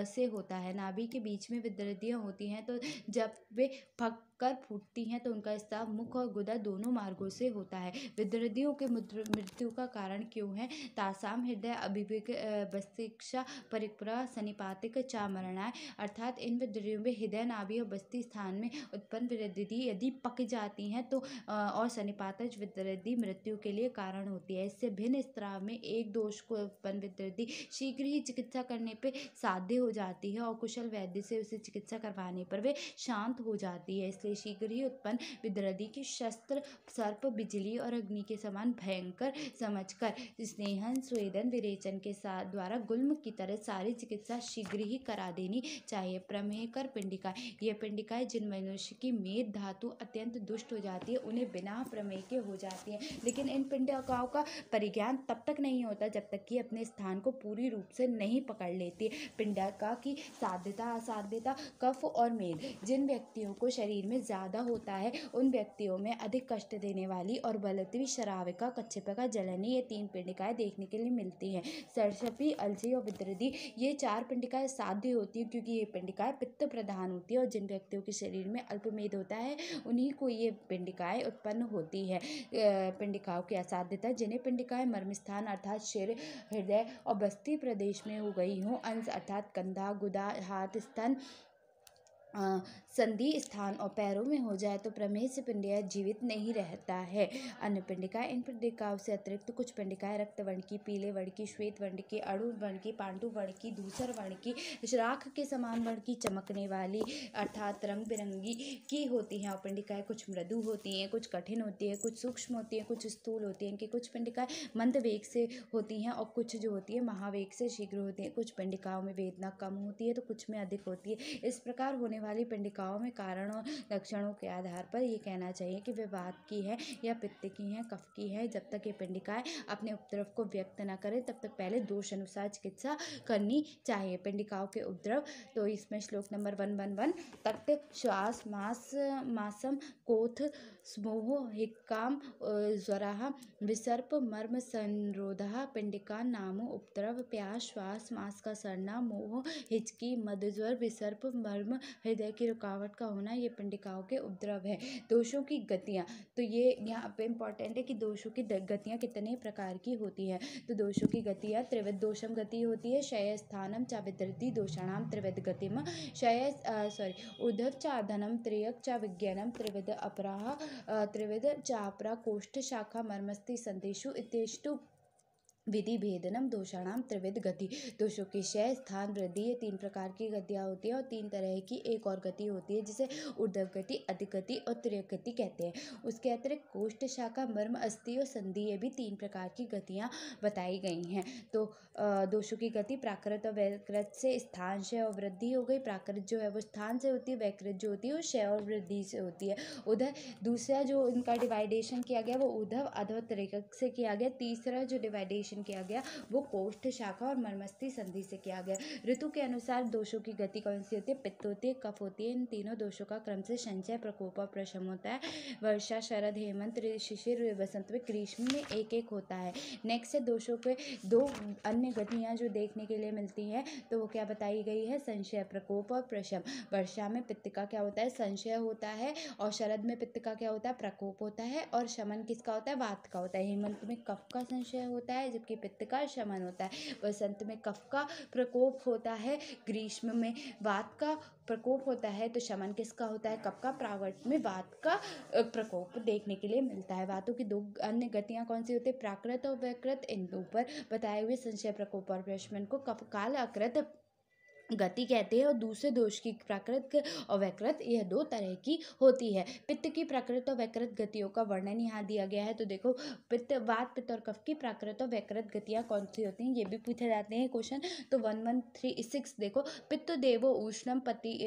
से होता है। नाभि के बीच में वितृदियां होती हैं तो जब वे पककर फूटती हैं तो उनका स्राव मुख और गुदा दोनों मार्गों से होता है। वितृदियों के मृत्यु का कारण क्यों है? तासाम हृदय अभिवेक बस्तिक्षा परिक्रा सनिपातिक चा मरणाय। अर्थात इन वितृदियों में हृदय नाभि और बस्ती स्थान में उत्पन्न वितृदि यदि पक जाती हैं तो और सनिपातज वितृदि मृत्यु के लिए कारण होती है। इससे भिन्न स्राव में एक दोष को उत्पन्न वितृदि शीघ्र ही चिकित्सा करने पे साध्य हो जाती है और कुशल वैद्य से उसे चिकित्सा करवाने पर वे शांत हो जाती है। इसलिए शीघ्र ही उत्पन्न वितृदि की शस्त्र सर्प बिजली और अग्नि के समान भयंकर समझकर स्नेहन स्वेदन विरेचन के साथ द्वारा गुल्म की तरह सारी चिकित्सा शीघ्र ही करा देनी चाहिए। प्रमेहकर पिंडिका, यह पिंडिकाएं जिन मनुष्य की मेद धातु अत्यंत दुष्ट हो जाती है उन्हें बिना प्रमेह के हो जाती है। लेकिन इन पिंडिकाओं का परिज्ञान तब तक नहीं होता जब तक कि अपने स्थान को पूरी रूप से नहीं पकड़ लेती। पिंडिका की साध्यता असाध्यता कफ और मेद, जिन व्यक्तियों को शरीर में ज्यादा होता है उन व्यक्तियों में अधिक कष्ट देने वाली और बलत्वी शराविका कच्छपिका जलनी ये 3 पिंडिकाएं देखने के लिए मिलती हैं। सरसपी अलसी और वितृदि ये 4 पिंडिकाएं साध्य होती है क्योंकि ये पिंडिकाएं पित्त प्रधान होती है और जिन व्यक्तियों के शरीर में अल्पमेद होता है उन्हीं को ये पिंडिकाएं उत्पन्न होती है। पिंडिकाओं की असाध्यता, जिन्हें पिंडिकाएं मर्मस्थान अर्थात सिर हृदय और बस्ती प्रदेश में हो गई हों, अंश अर्थात कंधा गुदा हाथ स्तन संधि स्थान और पैरों में हो जाए तो प्रमेह से पिंडिका जीवित नहीं रहता है। अन्य पिंडिकाएं, इन पिंडिकाओं से अतिरिक्त कुछ पिंडिकाएं रक्त वर्ण की, पीले वर्ण की, श्वेत वर्ण की, अणु वर्ण की, पांडु वर्ण की, धूसर वर्ण की, राख के समान वर्ण की, चमकने वाली अर्थात रंग बिरंगी की होती हैं। और पिंडिकाएं कुछ मृदु होती हैं, कुछ कठिन होती है, कुछ सूक्ष्म होती है, कुछ स्थूल होती है। इनकी कुछ पिंडिकाएं मंद वेग से होती हैं और कुछ जो होती है महावेग से शीघ्र होती है। कुछ पिंडिकाओं में वेदना कम होती है तो कुछ में अधिक होती है। इस प्रकार होने वाली पिंडिकाओं में कारण और लक्षणों के आधार पर ये कहना चाहिए कि वे वात की है या पित्त की है, कफ की है। जब तक ये पिंडिकाएं अपने उपद्रव को व्यक्त न करें तब तक पहले दोष अनुसार चिकित्सा करनी चाहिए। पिंडिकाओं के उपद्रव, तो इसमें श्लोक नंबर 111 तक्त श्वास मासम कोथ स्मोह हिक्काम ज्वरः विसर्प मर्म संरोधः पिंडिका नामो उपद्रव प्यास श्वास मास का सड़ना मोह हिचकी मदज्वर विसर्प मर्म हृदय की रुकावट का होना, ये पिंडिकाओं के उपद्रव है। दोषों की गतियाँ, तो ये यहाँ पे इम्पॉर्टेंट है कि दोषों की गतियाँ कितने प्रकार की होती हैं। तो दोषों की गतियाँ त्रिविध दोषम गति होती है। शय स्थानम च वितृति दोषाणाम त्रिविध गतिम उद्धव चाधनम त्रियक च विज्ञानम त्रिविध अपराह त्रिविध चापरा कोष्ठ शाखा मर्मस्थि संदेशु इत्येषु विधि भेदनम दोषाणाम त्रिविध गति। दोषों के क्षय, स्थान, वृद्धि, ये 3 प्रकार की गतियाँ होती हैं और 3 तरह की एक और गति होती है जिसे ऊर्ध्व गति, अधि गति और तिर्यक गति कहते हैं। उसके अतिरिक्त कोष्ठ, शाखा, मर्म, अस्थि और संधि, ये भी 3 प्रकार की गतियाँ बताई गई हैं। तो दोषों की गति प्राकृत और वैकृत से स्थान, क्षय और वृद्धि हो गई। प्राकृत जो है वो स्थान से होती है, वैकृत जो होती है वो क्षय और वृद्धि से होती है। उधर दूसरा जो इनका डिवाइडेशन किया गया वो ऊर्ध्व, अधो, तिर्यक से किया गया। तीसरा जो डिवाइडेशन किया गया वो कोष्ठ, शाखा और मर्मस्थि, संधि से किया गया। ऋतु के अनुसार दोषों की गति कौन सी होती है? पित्त होती है, कफ होती है। इन तीनों दोषों का क्रम से संचय, प्रकोप और प्रशम होता है। वर्षा, शरद, हेमंत, शिशिर, वसंत में, ग्रीष्म में एक एक होता है। नेक्स्ट है दोषों के 2 अन्य गतियां जो देखने के लिए मिलती हैं, तो वो क्या बताई गई है? संचय, प्रकोप और प्रशम। वर्षा में पित्त का क्या होता है? संचय होता है। और शरद में पित्त का क्या होता है? प्रकोप होता है। और शमन किसका होता है? वात का होता है। हेमंत में कफ का संचय होता है जबकि पित्त का शमन होता है। वसंत में कफ का प्रकोप होता है, ग्रीष्म में वात का प्रकोप होता है। तो शमन किसका होता है? कफ का। प्रावर्त में वात का प्रकोप देखने के लिए मिलता है। वातों की 2 अन्य गतियां कौन सी होती है? प्राकृत और वैकृत। इन ऊपर बताए हुए संचय, प्रकोप और प्रशमन को कफ काल अकृत गति कहते हैं। और दूसरे दोष की प्राकृत और वैकृत, यह 2 तरह की होती है। पित्त की प्राकृत और वैकृत गतियों का वर्णन यहाँ दिया गया है। तो देखो, पित्त, वात, पित्त और कफ की प्राकृत और वैकृत गतियाँ कौन सी होती हैं, ये भी पूछे जाते हैं क्वेश्चन। तो 1136 देखो, पित्त देवो उष्णम पति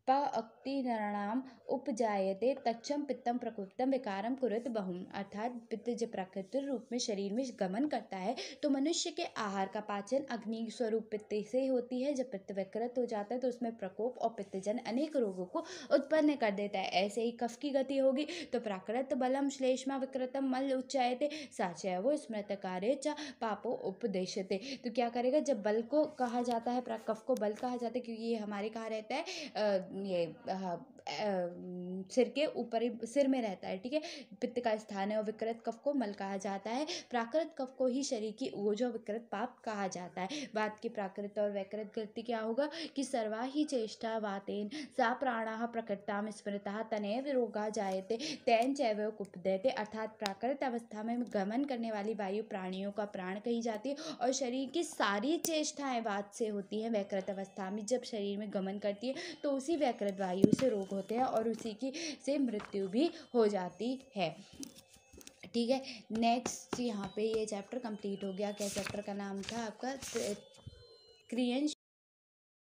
अक्ति नरणाम उपजायते तच्चम पित्तम प्रकृतम विकारम कुरुत बहुम। अर्थात पित्त जब प्राकृतिक रूप में शरीर में गमन करता है तो मनुष्य के आहार का पाचन अग्नि स्वरूप पित्त से होती है। जब पित्त विकृत हो जाता है तो उसमें प्रकोप और पित्तजन अनेक रोगों को उत्पन्न कर देता है। ऐसे ही कफ की गति होगी तो प्राकृत बलम श्लेष्मा विकृतम मल उच्चायते साचय वो स्मृत कार्य च पापो उपदेशते। तो क्या करेगा? जब बल को कहा जाता है, कफ को बल कहा जाता है क्योंकि ये हमारे कहाँ रहता है, ये सिर के ऊपर ही, सिर में रहता है, ठीक है। पित्त का स्थान है और विकृत कफ को मल कहा जाता है। प्राकृत कफ को ही शरीर की ओज और विकृत पाप कहा जाता है। वात की प्राकृत और वैकृत गति क्या होगा कि सर्वा ही चेष्टा वातेन सा प्राणाः प्रकृताम स्मृतः तनैव रोगा जायते तेन चैव कुपदयते। अर्थात प्राकृत अवस्था में गमन करने वाली वायु प्राणियों का प्राण कही जाती है और शरीर की सारी चेष्टाएं वात से होती हैं। वैकृत अवस्था में जब शरीर में गमन करती है तो उसी वैकृत वायु से रोग होते हैं और उसी की से मृत्यु भी हो जाती है, ठीक है। नेक्स्ट यहाँ पे ये चैप्टर कंप्लीट हो गया। क्या चैप्टर का नाम था आपका? क्रियन